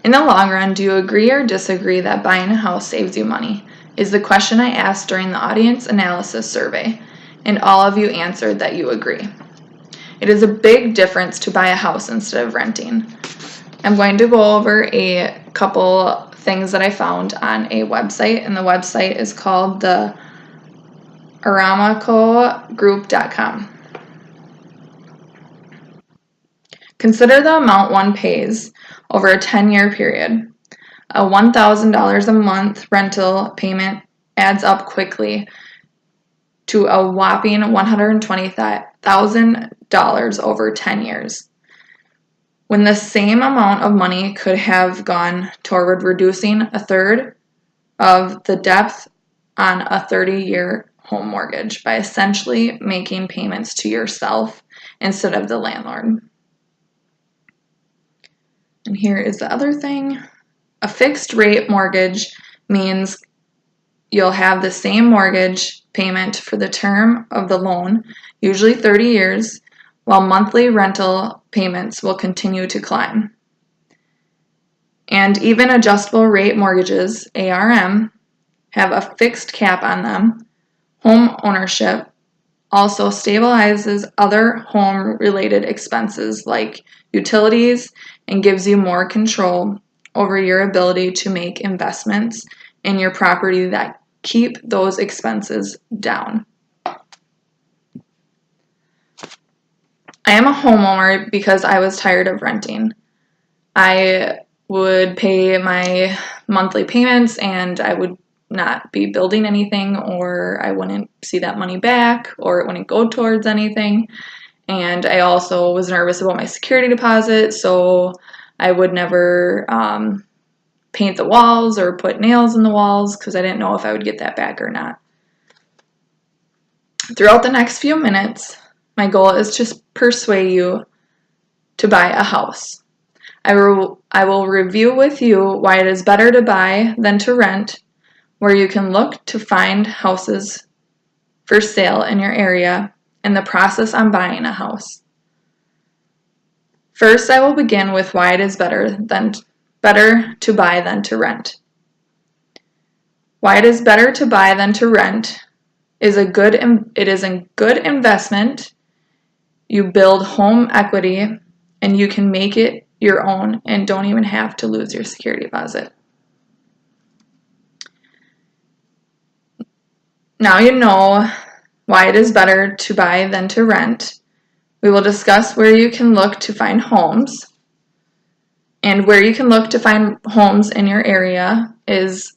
In the long run, do you agree or disagree that buying a house saves you money? Is the question I asked during the audience analysis survey, and all of you answered that you agree. It is a big difference to buy a house instead of renting. I'm going to go over a couple things that I found on a website, and the website is called the aramcogroup.com. Consider the amount one pays over a 10-year period. A $1,000 a month rental payment adds up quickly to a whopping $120,000 over 10 years. When the same amount of money could have gone toward reducing a third of the debt on a 30-year home mortgage by essentially making payments to yourself instead of the landlord. And here is the other thing. A fixed rate mortgage means you'll have the same mortgage payment for the term of the loan, usually 30 years, while monthly rental payments will continue to climb. And even adjustable rate mortgages, ARM, have a fixed cap on them. Home ownership also stabilizes other home-related expenses like utilities and gives you more control over your ability to make investments in your property that keep those expenses down. I am a homeowner because I was tired of renting. I would pay my monthly payments and I would not be building anything, or I wouldn't see that money back, or it wouldn't go towards anything. And I also was nervous about my security deposit, so I would never paint the walls or put nails in the walls because I didn't know if I would get that back or not. Throughout the next few minutes, my goal is to persuade you to buy a house. I will review with you why it is better to buy than to rent, where you can look to find houses for sale in your area, and the process on buying a house. First, I will begin with why it is better to buy than to rent. Why it is better to buy than to rent is it is a good investment. You build home equity and you can make it your own and don't even have to lose your security deposit. Now you know why it is better to buy than to rent. We will discuss where you can look to find homes. And where you can look to find homes in your area is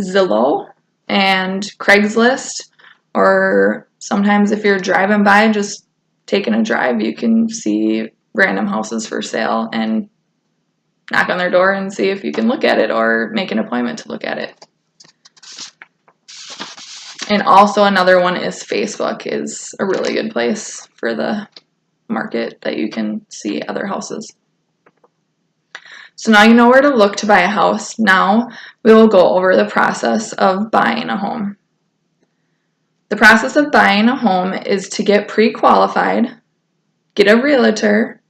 Zillow and Craigslist, or sometimes if you're driving by, just taking a drive, you can see random houses for sale and knock on their door and see if you can look at it or make an appointment to look at it. And also another one is Facebook is a really good place for the market that you can see other houses. So now you know where to look to buy a house. Now we will go over the process of buying a home. The process of buying a home is to get pre-qualified, get a realtor,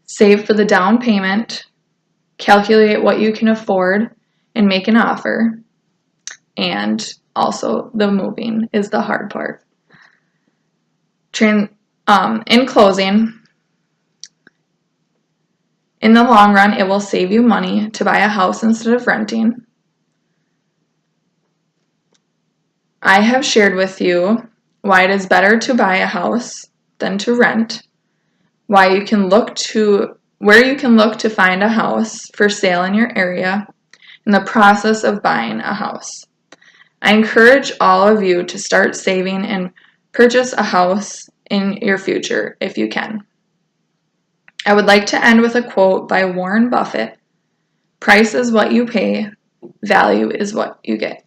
save for the down payment, calculate what you can afford, and make an offer. And also the moving is the hard part. In closing, in the long run, it will save you money to buy a house instead of renting. I have shared with you why it is better to buy a house than to rent, where you can look to find a house for sale in your area, and the process of buying a house. I encourage all of you to start saving and purchase a house in your future if you can. I would like to end with a quote by Warren Buffett: "Price is what you pay, value is what you get."